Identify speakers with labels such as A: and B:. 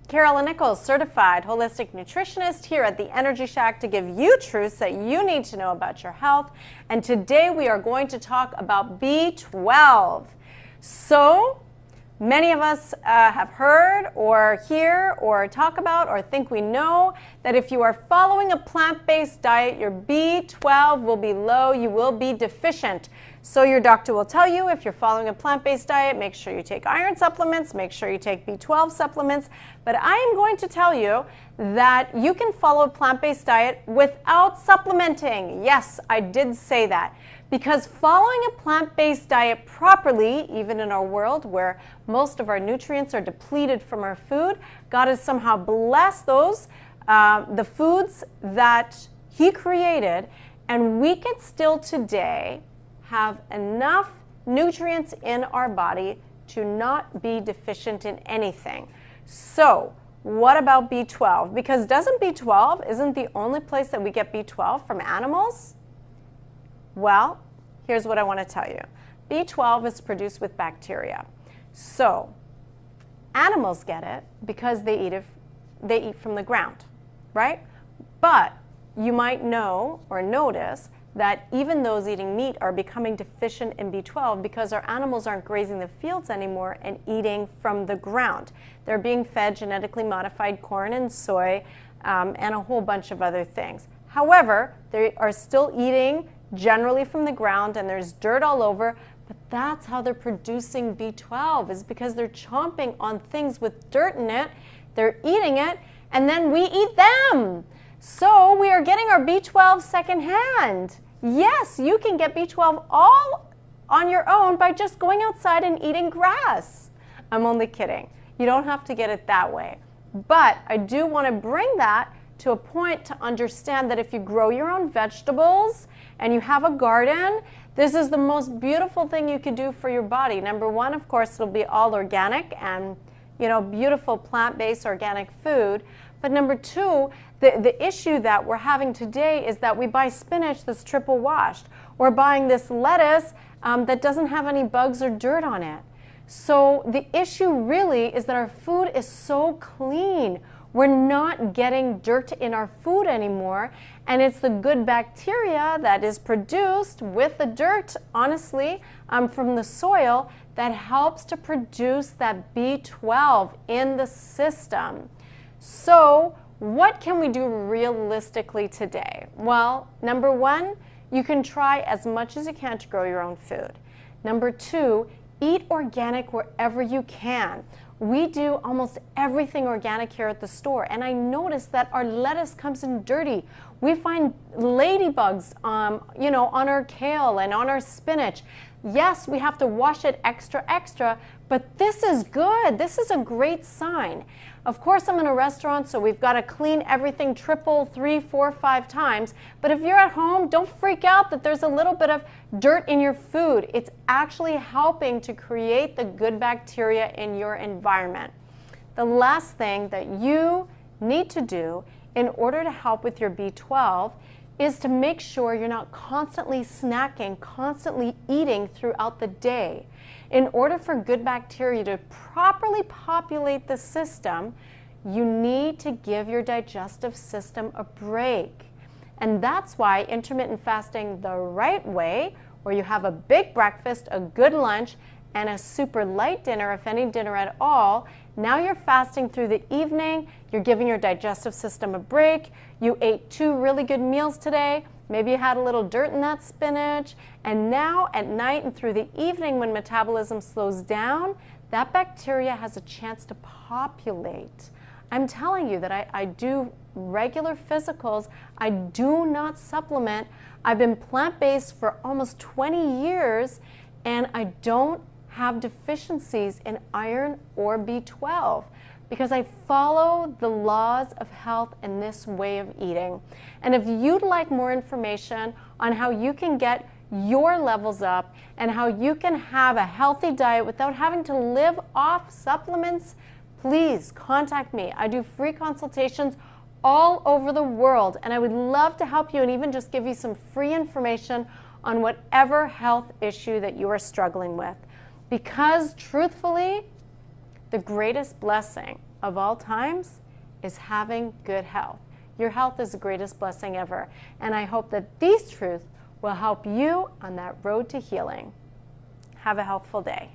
A: Carolyn Nichols, certified holistic nutritionist here at the Energy Shack to give you truths that you need to know about your health. And today we are going to talk about B12. So many of us have heard or hear or talk about or think we know that if you are following a plant-based diet, your B12 will be low, you will be deficient. So your doctor will tell you if you're following a plant-based diet, make sure you take iron supplements, make sure you take B12 supplements. But I am going to tell you that you can follow a plant-based diet without supplementing. Yes, I did say that. Because following a plant-based diet properly, even in our world where most of our nutrients are depleted from our food, God has somehow blessed those, the foods that He created, and we can still today have enough nutrients in our body to not be deficient in anything. So what about B12? Because isn't the only place that we get B12 from animals? Well, here's what I want to tell you. B12 is produced with bacteria. So animals get it because they eat from the ground, right? But you might know or notice that even those eating meat are becoming deficient in B12 because our animals aren't grazing the fields anymore and eating from the ground. They're being fed genetically modified corn and soy and a whole bunch of other things. However, they are still eating generally from the ground and there's dirt all over, but that's how they're producing B12, is because they're chomping on things with dirt in it, they're eating it, and then we eat them. So we are getting our B12 secondhand. Yes, you can get B12 all on your own by just going outside and eating grass. I'm only kidding. You don't have to get it that way. But I do want to bring that to a point to understand that if you grow your own vegetables and you have a garden, this is the most beautiful thing you could do for your body. Number one, of course, it'll be all organic and, beautiful plant-based organic food. But number two, the issue that we're having today is that we buy spinach that's triple washed. We're buying this lettuce that doesn't have any bugs or dirt on it. So the issue really is that our food is so clean. We're not getting dirt in our food anymore, and it's the good bacteria that is produced with the dirt, honestly, from the soil that helps to produce that B12 in the system. So what can we do realistically today? Well, number one, you can try as much as you can to grow your own food. Number two, eat organic wherever you can. We do almost everything organic here at the store, and I noticed that our lettuce comes in dirty. We find ladybugs, on our kale and on our spinach. Yes, we have to wash it extra, but this is good. This is a great sign. Of course, I'm in a restaurant, so we've got to clean everything triple, 3, 4, 5 times. But if you're at home, don't freak out that there's a little bit of dirt in your food. It's actually helping to create the good bacteria in your environment. The last thing that you need to do in order to help with your B12 is to make sure you're not constantly snacking, constantly eating throughout the day. In order for good bacteria to properly populate the system, you need to give your digestive system a break. And that's why intermittent fasting the right way, where you have a big breakfast, a good lunch, and a super light dinner, if any dinner at all, now you're fasting through the evening, you're giving your digestive system a break, you ate 2 really good meals today, maybe you had a little dirt in that spinach, and now at night and through the evening when metabolism slows down, that bacteria has a chance to populate. I'm telling you that I do regular physicals, I do not supplement. I've been plant-based for almost 20 years, and I don't have deficiencies in iron or B12 because I follow the laws of health in this way of eating. And if you'd like more information on how you can get your levels up and how you can have a healthy diet without having to live off supplements, please contact me. I do free consultations all over the world, and I would love to help you and even just give you some free information on whatever health issue that you are struggling with. Because truthfully, the greatest blessing of all times is having good health. Your health is the greatest blessing ever, and I hope that these truths will help you on that road to healing. Have a healthful day.